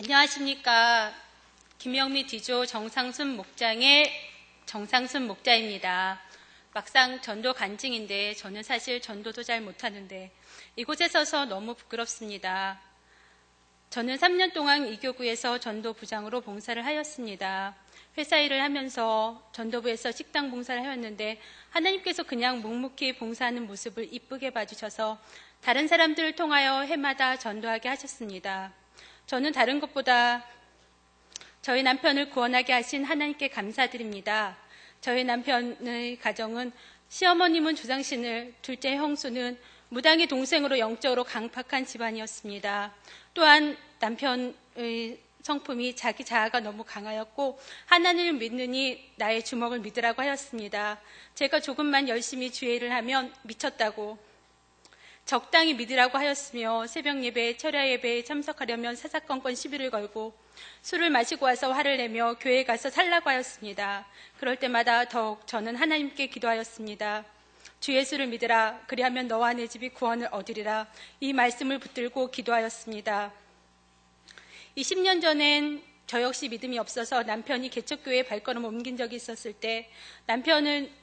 안녕하십니까. 김영미 디조 정상순 목자입니다. 막상 전도 간증인데 저는 사실 전도도 잘 못하는데 이곳에 서서 너무 부끄럽습니다. 저는 3년 동안 이교구에서 전도부장으로 봉사를 하였습니다. 회사 일을 하면서 전도부에서 식당 봉사를 하였는데 하나님께서 그냥 묵묵히 봉사하는 모습을 이쁘게 봐주셔서 다른 사람들을 통하여 해마다 전도하게 하셨습니다. 저는 다른 것보다 저희 남편을 구원하게 하신 하나님께 감사드립니다. 저희 남편의 가정은 시어머님은 조상신을, 둘째 형수는 무당의 동생으로 영적으로 강팍한 집안이었습니다. 또한 남편의 성품이 자기 자아가 너무 강하였고 하나님을 믿느니 나의 주먹을 믿으라고 하였습니다. 제가 조금만 열심히 주의 일을 하면 미쳤다고 적당히 믿으라고 하였으며 새벽 예배, 철야 예배에 참석하려면 사사건건 시비를 걸고 술을 마시고 와서 화를 내며 교회에 가서 살라고 하였습니다. 그럴 때마다 더욱 저는 하나님께 기도하였습니다. 주 예수를 믿으라. 그리하면 너와 내 집이 구원을 얻으리라. 이 말씀을 붙들고 기도하였습니다. 20년 전엔 저 역시 믿음이 없어서 남편이 개척교회에 발걸음 옮긴 적이 있었을 때 남편은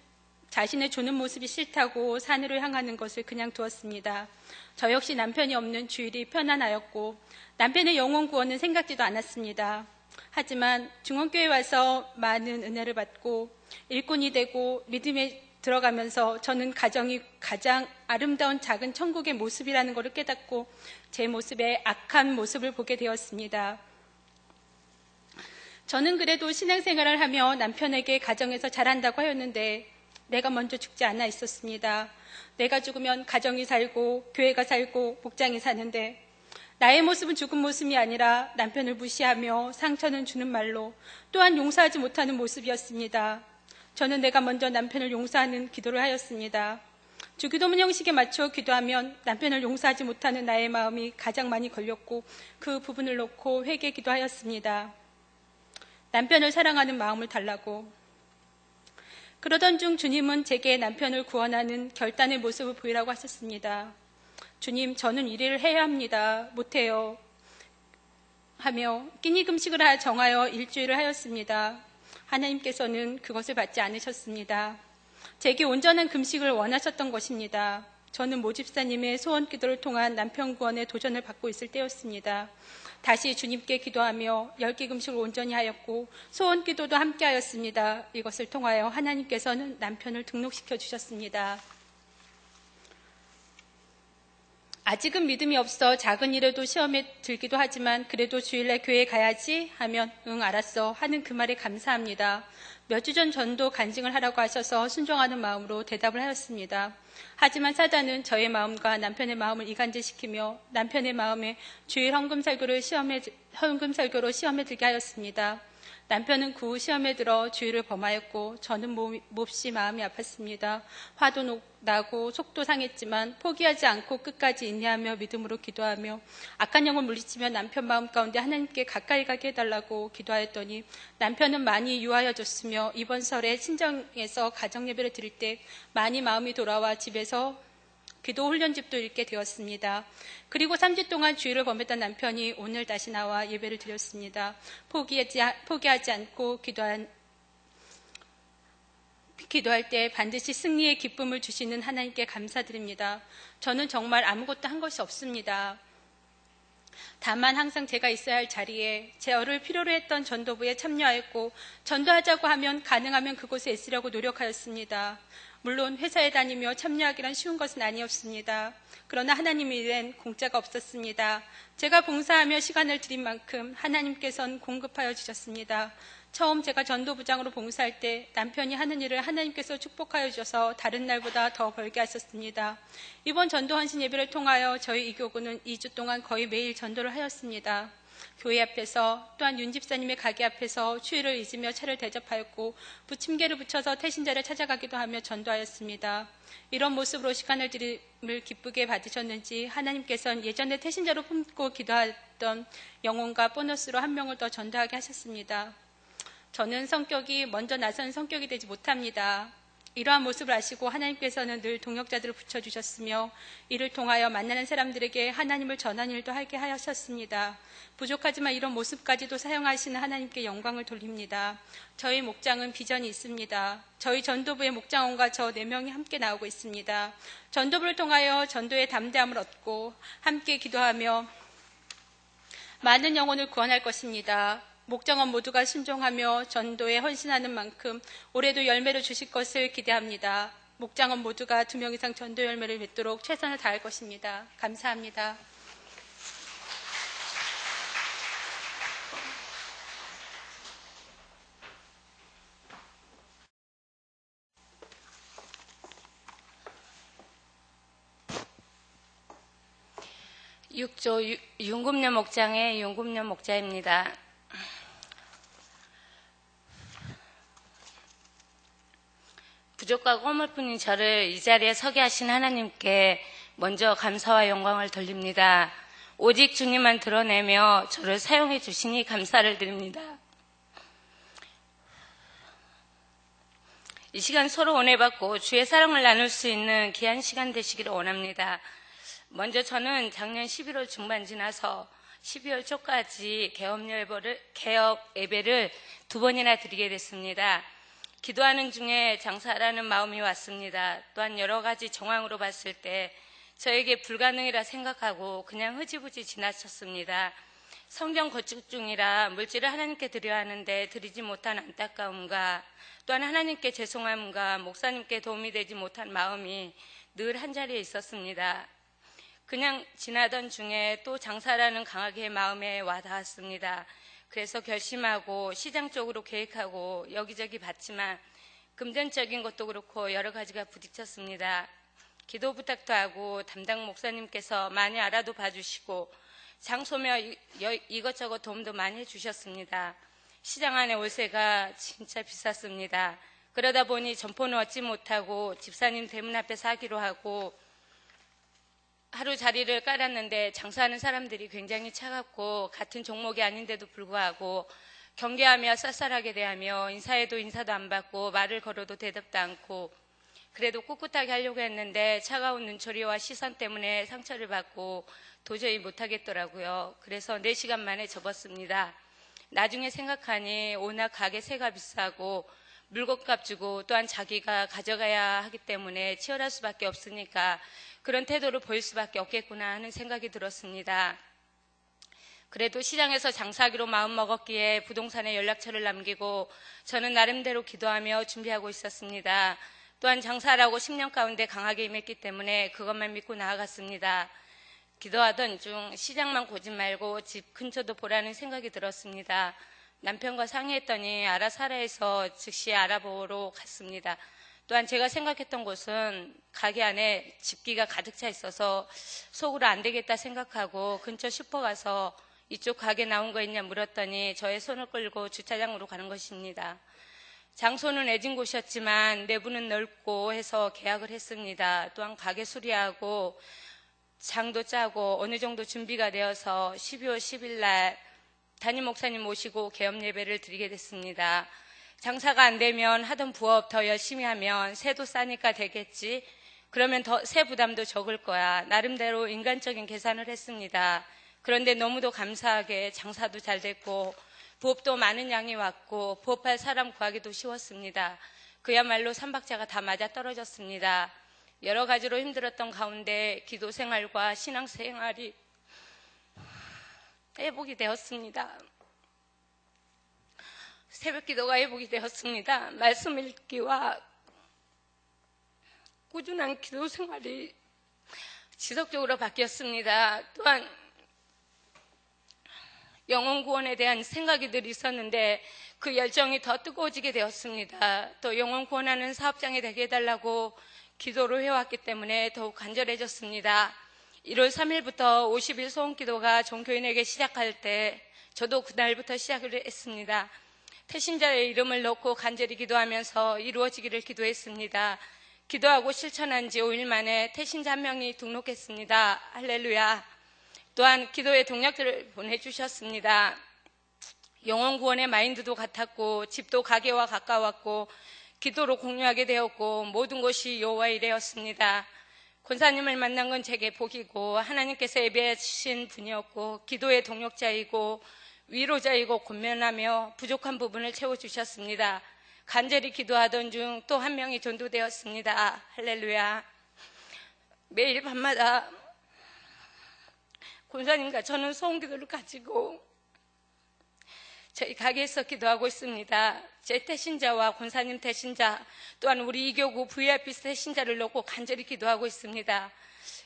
자신의 조는 모습이 싫다고 산으로 향하는 것을 그냥 두었습니다. 저 역시 남편이 없는 주일이 편안하였고 남편의 영혼 구원은 생각지도 않았습니다. 하지만 중원교회에 와서 많은 은혜를 받고 일꾼이 되고 믿음에 들어가면서 저는 가정이 가장 아름다운 작은 천국의 모습이라는 것을 깨닫고 제 모습의 악한 모습을 보게 되었습니다. 저는 그래도 신앙생활을 하며 남편에게 가정에서 잘한다고 하였는데 내가 먼저 죽지 않아 있었습니다. 내가 죽으면 가정이 살고 교회가 살고 목장이 사는데 나의 모습은 죽은 모습이 아니라 남편을 무시하며 상처는 주는 말로 또한 용서하지 못하는 모습이었습니다. 저는 내가 먼저 남편을 용서하는 기도를 하였습니다. 주기도문 형식에 맞춰 기도하면 남편을 용서하지 못하는 나의 마음이 가장 많이 걸렸고 그 부분을 놓고 회개 기도하였습니다. 남편을 사랑하는 마음을 달라고. 그러던 중 주님은 제게 남편을 구원하는 결단의 모습을 보이라고 하셨습니다. 주님, 저는 일을 해야 합니다. 못해요. 하며 끼니 금식을 정하여 일주일을 하였습니다. 하나님께서는 그것을 받지 않으셨습니다. 제게 온전한 금식을 원하셨던 것입니다. 저는 모집사님의 소원 기도를 통한 남편 구원의 도전을 받고 있을 때였습니다. 다시 주님께 기도하며 10개 금식을 온전히 하였고 소원 기도도 함께 하였습니다. 이것을 통하여 하나님께서는 남편을 등록시켜 주셨습니다. 아직은 믿음이 없어 작은 일에도 시험에 들기도 하지만 그래도 주일날 교회에 가야지 하면 응 알았어 하는 그 말에 감사합니다. 몇 주 전 전도 간증을 하라고 하셔서 순종하는 마음으로 대답을 하였습니다. 하지만 사단은 저의 마음과 남편의 마음을 이간질시키며 남편의 마음에 주일 헌금 설교로 시험에 들게 하였습니다. 남편은 그 후 시험에 들어 주일을 범하였고 저는 몹시 마음이 아팠습니다. 화도 나고 속도 상했지만 포기하지 않고 끝까지 인내하며 믿음으로 기도하며 악한 영을 물리치며 남편 마음 가운데 하나님께 가까이 가게 해달라고 기도하였더니 남편은 많이 유하여졌으며 이번 설에 친정에서 가정예배를 드릴 때 많이 마음이 돌아와 집에서 기도 훈련집도 읽게 되었습니다. 그리고 3주 동안 주일을 범했던 남편이 오늘 다시 나와 예배를 드렸습니다. 포기하지 않고 기도할 때 반드시 승리의 기쁨을 주시는 하나님께 감사드립니다. 저는 정말 아무것도 한 것이 없습니다. 다만 항상 제가 있어야 할 자리에 저를 필요로 했던 전도부에 참여하였고 전도하자고 하면 가능하면 그곳에 있으려고 노력하였습니다. 물론 회사에 다니며 참여하기란 쉬운 것은 아니었습니다. 그러나 하나님의 일엔 공짜가 없었습니다. 제가 봉사하며 시간을 들인 만큼 하나님께서는 공급하여 주셨습니다. 처음 제가 전도부장으로 봉사할 때 남편이 하는 일을 하나님께서 축복하여 주셔서 다른 날보다 더 벌게 하셨습니다. 이번 전도 헌신 예배를 통하여 저희 이교구는 2주 동안 거의 매일 전도를 하였습니다. 교회 앞에서 또한 윤 집사님의 가게 앞에서 추위를 잊으며 차를 대접하였고 부침개를 붙여서 태신자를 찾아가기도 하며 전도하였습니다. 이런 모습으로 시간을 드림을 기쁘게 받으셨는지 하나님께서는 예전에 태신자로 품고 기도하던 영혼과 보너스로 한 명을 더 전도하게 하셨습니다. 저는 성격이 먼저 나선 성격이 되지 못합니다. 이러한 모습을 아시고 하나님께서는 늘 동역자들을 붙여주셨으며 이를 통하여 만나는 사람들에게 하나님을 전하는 일도 하게 하셨습니다. 부족하지만 이런 모습까지도 사용하시는 하나님께 영광을 돌립니다. 저희 목장은 비전이 있습니다. 저희 전도부의 목장원과 저 4명이 함께 나오고 있습니다. 전도부를 통하여 전도의 담대함을 얻고 함께 기도하며 많은 영혼을 구원할 것입니다. 목장원 모두가 순종하며 전도에 헌신하는 만큼 올해도 열매를 주실 것을 기대합니다. 목장원 모두가 2명 이상 전도 열매를 맺도록 최선을 다할 것입니다. 감사합니다. 육조 윤금녀 목장의 윤금녀 목자입니다. 부족과 꼬물뿐인 저를 이 자리에 서게 하신 하나님께 먼저 감사와 영광을 돌립니다. 오직 주님만 드러내며 저를 사용해 주시니 감사를 드립니다. 이 시간 서로 은혜 받고 주의 사랑을 나눌 수 있는 귀한 시간 되시기를 원합니다. 먼저 저는 작년 11월 중반 지나서 12월 초까지 개업 예배를 2번이나 드리게 됐습니다. 기도하는 중에 장사하라는 마음이 왔습니다. 또한 여러 가지 정황으로 봤을 때 저에게 불가능이라 생각하고 그냥 흐지부지 지나쳤습니다. 성경 건축 중이라 물질을 하나님께 드려야 하는데 드리지 못한 안타까움과 또한 하나님께 죄송함과 목사님께 도움이 되지 못한 마음이 늘 한자리에 있었습니다. 그냥 지나던 중에 또 장사라는 강하게 마음에 와닿았습니다. 그래서 결심하고 시장 쪽으로 계획하고 여기저기 봤지만 금전적인 것도 그렇고 여러 가지가 부딪혔습니다. 기도 부탁도 하고 담당 목사님께서 많이 알아도 봐주시고 장소며 이것저것 도움도 많이 해주셨습니다. 시장 안에 월세가 진짜 비쌌습니다. 그러다 보니 점포는 얻지 못하고 집사님 대문 앞에서 하기로 하고 하루 자리를 깔았는데 장사하는 사람들이 굉장히 차갑고 같은 종목이 아닌데도 불구하고 경계하며 쌀쌀하게 대하며 인사도 안 받고 말을 걸어도 대답도 않고 그래도 꿋꿋하게 하려고 했는데 차가운 눈초리와 시선 때문에 상처를 받고 도저히 못하겠더라고요. 그래서 4시간 만에 접었습니다. 나중에 생각하니 워낙 가게 세가 비싸고 물건값 주고 또한 자기가 가져가야 하기 때문에 치열할 수밖에 없으니까 그런 태도를 보일 수밖에 없겠구나 하는 생각이 들었습니다. 그래도 시장에서 장사하기로 마음먹었기에 부동산에 연락처를 남기고 저는 나름대로 기도하며 준비하고 있었습니다. 또한 장사라고 10년 가운데 강하게 임했기 때문에 그것만 믿고 나아갔습니다. 기도하던 중 시장만 보지 말고 집 근처도 보라는 생각이 들었습니다. 남편과 상의했더니 알아서 하라 해서 즉시 알아보러 갔습니다. 또한 제가 생각했던 곳은 가게 안에 집기가 가득 차 있어서 속으로 안 되겠다 생각하고 근처 슈퍼 가서 이쪽 가게 나온 거 있냐 물었더니 저의 손을 끌고 주차장으로 가는 것입니다. 장소는 애진 곳이었지만 내부는 넓고 해서 계약을 했습니다. 또한 가게 수리하고 장도 짜고 어느 정도 준비가 되어서 12월 10일 날 담임 목사님 모시고 개업 예배를 드리게 됐습니다. 장사가 안 되면 하던 부업 더 열심히 하면 세도 싸니까 되겠지. 그러면 더 세 부담도 적을 거야. 나름대로 인간적인 계산을 했습니다. 그런데 너무도 감사하게 장사도 잘 됐고 부업도 많은 양이 왔고 부업할 사람 구하기도 쉬웠습니다. 그야말로 삼박자가 다 맞아 떨어졌습니다. 여러 가지로 힘들었던 가운데 기도 생활과 신앙 생활이 회복이 되었습니다. 새벽 기도가 회복이 되었습니다. 말씀 읽기와 꾸준한 기도 생활이 지속적으로 바뀌었습니다. 또한 영혼 구원에 대한 생각이 늘 있었는데 그 열정이 더 뜨거워지게 되었습니다. 또 영혼 구원하는 사업장이 되게 해달라고 기도를 해왔기 때문에 더욱 간절해졌습니다. 1월 3일부터 50일 소원기도가 종교인에게 시작할 때 저도 그날부터 시작을 했습니다. 태신자의 이름을 넣고 간절히 기도하면서 이루어지기를 기도했습니다. 기도하고 실천한 지 5일 만에 태신자 1명이 등록했습니다. 할렐루야. 또한 기도의 동력들을 보내주셨습니다. 영혼 구원의 마인드도 같았고 집도 가게와 가까웠고 기도로 공유하게 되었고 모든 것이 여호와 일이었습니다. 권사님을 만난 건 제게 복이고 하나님께서 예배해 주신 분이었고 기도의 동역자이고 위로자이고 권면하며 부족한 부분을 채워주셨습니다. 간절히 기도하던 중 또 한 명이 전도되었습니다. 할렐루야. 매일 밤마다 권사님과 저는 소원기도를 가지고 저희 가게에서 기도하고 있습니다. 제 태신자와 권사님 태신자 또한 우리 이교구 VIP 태신자를 놓고 간절히 기도하고 있습니다.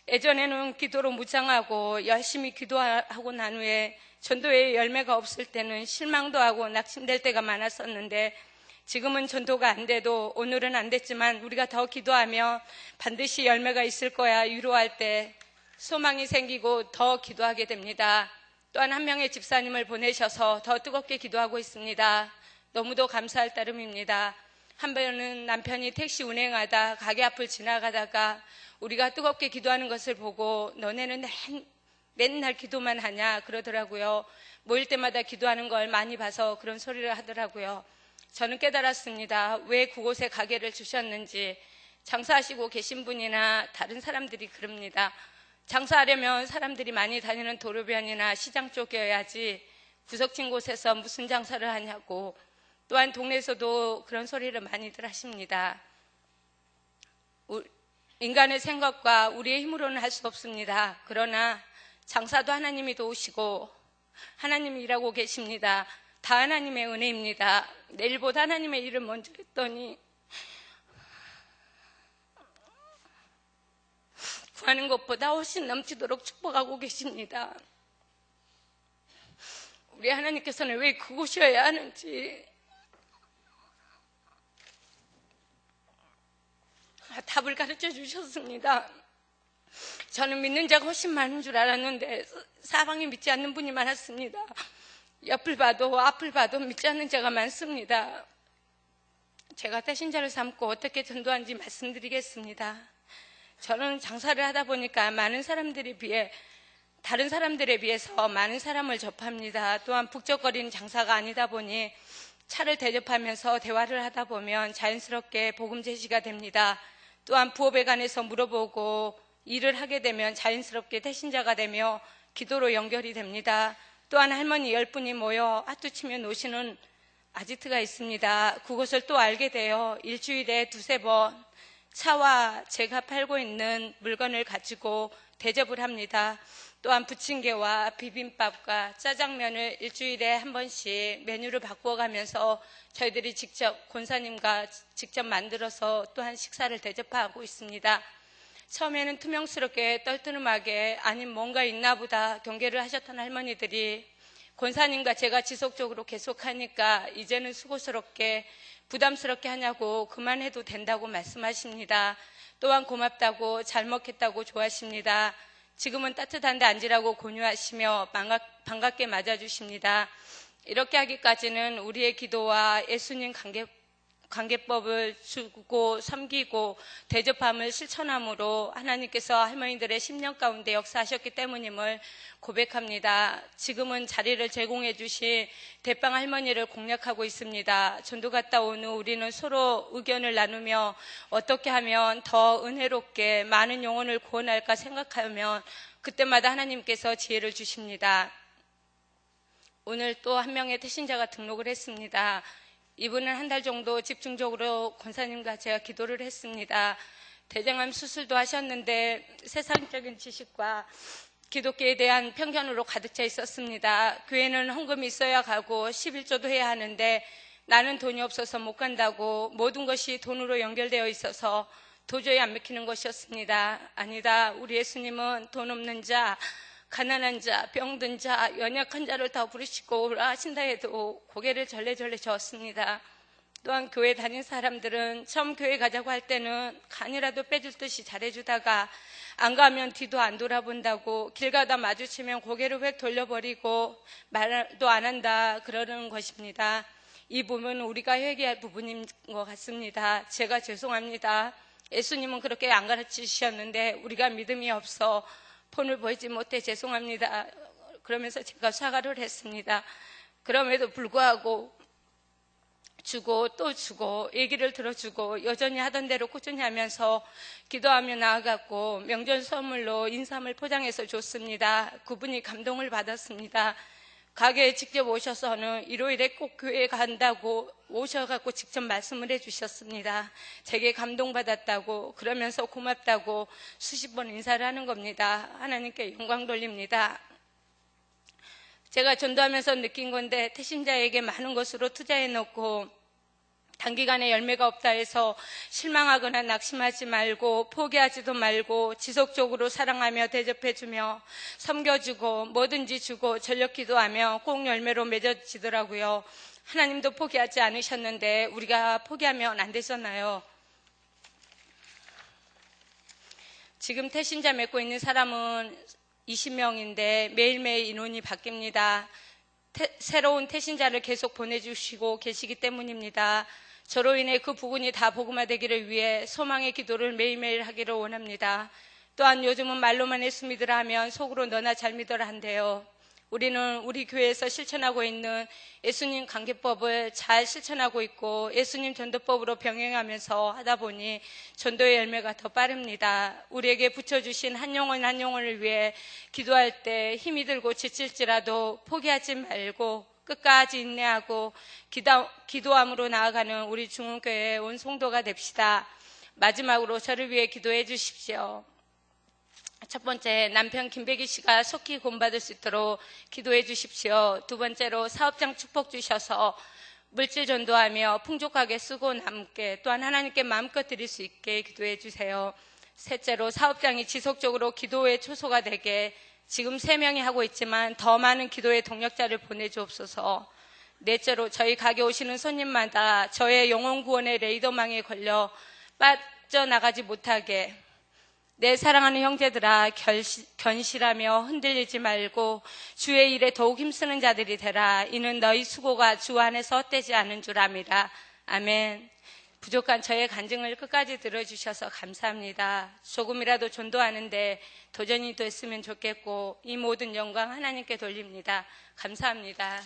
예전에는 기도로 무장하고 열심히 기도하고 난 후에 전도의 열매가 없을 때는 실망도 하고 낙심될 때가 많았었는데 지금은 전도가 안 돼도 오늘은 안 됐지만 우리가 더 기도하면 반드시 열매가 있을 거야 위로할 때 소망이 생기고 더 기도하게 됩니다. 또한 한 명의 집사님을 보내셔서 더 뜨겁게 기도하고 있습니다. 너무도 감사할 따름입니다. 한 번은 남편이 택시 운행하다 가게 앞을 지나가다가 우리가 뜨겁게 기도하는 것을 보고 너네는 맨날 기도만 하냐 그러더라고요. 모일 때마다 기도하는 걸 많이 봐서 그런 소리를 하더라고요. 저는 깨달았습니다. 왜 그곳에 가게를 주셨는지. 장사하시고 계신 분이나 다른 사람들이 그럽니다. 장사하려면 사람들이 많이 다니는 도로변이나 시장 쪽이어야지 구석진 곳에서 무슨 장사를 하냐고. 또한 동네에서도 그런 소리를 많이들 하십니다. 인간의 생각과 우리의 힘으로는 할 수 없습니다. 그러나 장사도 하나님이 도우시고 하나님이 일하고 계십니다. 다 하나님의 은혜입니다. 내일보다 하나님의 일을 먼저 했더니 구하는 것보다 훨씬 넘치도록 축복하고 계십니다. 우리 하나님께서는 왜 그곳이어야 하는지 답을 가르쳐 주셨습니다. 저는 믿는 자가 훨씬 많은 줄 알았는데 사방에 믿지 않는 분이 많았습니다. 옆을 봐도 앞을 봐도 믿지 않는 자가 많습니다. 제가 태신자를 삼고 어떻게 전도하는지 말씀드리겠습니다. 저는 장사를 하다 보니까 다른 사람들에 비해서 많은 사람을 접합니다. 또한 북적거리는 장사가 아니다 보니 차를 대접하면서 대화를 하다 보면 자연스럽게 복음 제시가 됩니다. 또한 부업에 관해서 물어보고 일을 하게 되면 자연스럽게 태신자가 되며 기도로 연결이 됩니다. 또한 할머니 10분이 모여 하투치며 노시는 아지트가 있습니다. 그것을 또 알게 되어 일주일에 2-3번 차와 제가 팔고 있는 물건을 가지고 대접을 합니다. 또한 부침개와 비빔밥과 짜장면을 일주일에 한 번씩 메뉴를 바꾸어가면서 저희들이 직접 권사님과 직접 만들어서 또한 식사를 대접하고 있습니다. 처음에는 투명스럽게 떨떠름하게 아님 뭔가 있나 보다 경계를 하셨던 할머니들이 권사님과 제가 지속적으로 계속하니까 이제는 수고스럽게 부담스럽게 하냐고 그만해도 된다고 말씀하십니다. 또한 고맙다고 잘 먹겠다고 좋아하십니다. 지금은 따뜻한데 앉으라고 권유하시며 반갑게 맞아주십니다. 이렇게 하기까지는 우리의 기도와 예수님 관계법을 주고 섬기고 대접함을 실천함으로 하나님께서 할머니들의 10년 가운데 역사하셨기 때문임을 고백합니다. 지금은 자리를 제공해 주신 대빵 할머니를 공략하고 있습니다. 전도 갔다 온 후 우리는 서로 의견을 나누며 어떻게 하면 더 은혜롭게 많은 영혼을 구원할까 생각하면 그때마다 하나님께서 지혜를 주십니다. 오늘 또 한 명의 태신자가 등록을 했습니다. 이분은 한 달 정도 집중적으로 권사님과 제가 기도를 했습니다. 대장암 수술도 하셨는데 세상적인 지식과 기독교에 대한 편견으로 가득 차 있었습니다. 교회는 헌금이 있어야 가고 11조도 해야 하는데 나는 돈이 없어서 못 간다고 모든 것이 돈으로 연결되어 있어서 도저히 안 먹히는 것이었습니다. 아니다. 우리 예수님은 돈 없는 자, 가난한 자, 병든 자, 연약한 자를 다 부르시고 오라 하신다 해도 고개를 절레절레 저었습니다. 또한 교회 다닌 사람들은 처음 교회 가자고 할 때는 간이라도 빼줄 듯이 잘해주다가 안 가면 뒤도 안 돌아본다고 길 가다 마주치면 고개를 획 돌려버리고 말도 안 한다 그러는 것입니다. 이 부분은 우리가 회개할 부분인 것 같습니다. 제가 죄송합니다. 예수님은 그렇게 안 가르치셨는데 우리가 믿음이 없어 본을 보이지 못해 죄송합니다. 그러면서 제가 사과를 했습니다. 그럼에도 불구하고 주고 또 주고 얘기를 들어주고 여전히 하던 대로 꾸준히 하면서 기도하며 나아갔고 명절 선물로 인삼을 포장해서 줬습니다. 그분이 감동을 받았습니다. 가게에 직접 오셔서는 일요일에 꼭 교회에 간다고 오셔갖고 직접 말씀을 해주셨습니다. 제게 감동받았다고 그러면서 고맙다고 수십 번 인사를 하는 겁니다. 하나님께 영광 돌립니다. 제가 전도하면서 느낀 건데 태신자에게 많은 것으로 투자해 놓고 단기간에 열매가 없다 해서 실망하거나 낙심하지 말고 포기하지도 말고 지속적으로 사랑하며 대접해주며 섬겨주고 뭐든지 주고 전력 기도하며 꼭 열매로 맺어지더라고요. 하나님도 포기하지 않으셨는데 우리가 포기하면 안 되잖아요. 지금 태신자 맺고 있는 사람은 20명인데 매일매일 인원이 바뀝니다. 새로운 태신자를 계속 보내주시고 계시기 때문입니다. 저로 인해 그 부분이 다 복음화되기를 위해 소망의 기도를 매일매일 하기를 원합니다. 또한 요즘은 말로만 예수 믿으라 하면 속으로 너나 잘 믿어라 한대요. 우리는 우리 교회에서 실천하고 있는 예수님 관계법을 잘 실천하고 있고 예수님 전도법으로 병행하면서 하다 보니 전도의 열매가 더 빠릅니다. 우리에게 붙여주신 한 영혼 한 영혼을 위해 기도할 때 힘이 들고 지칠지라도 포기하지 말고 끝까지 인내하고 기도함으로 나아가는 우리 중흥교회의 온 성도가 됩시다. 마지막으로 저를 위해 기도해 주십시오. 첫 번째, 남편 김백희 씨가 속히 구원받을 수 있도록 기도해 주십시오. 두 번째로 사업장 축복 주셔서 물질 전도하며 풍족하게 쓰고 남게 또한 하나님께 마음껏 드릴 수 있게 기도해 주세요. 셋째로 사업장이 지속적으로 기도의 초소가 되게 지금 3명이 하고 있지만 더 많은 기도의 동력자를 보내주옵소서. 넷째로 저희 가게 오시는 손님마다 저의 영혼 구원의 레이더망에 걸려 빠져나가지 못하게 내 사랑하는 형제들아 견실하며 흔들리지 말고 주의 일에 더욱 힘쓰는 자들이 되라. 이는 너희 수고가 주 안에서 헛되지 않은 줄 압니다. 아멘. 부족한 저의 간증을 끝까지 들어주셔서 감사합니다. 조금이라도 전도하는데 도전이 됐으면 좋겠고 이 모든 영광 하나님께 돌립니다. 감사합니다.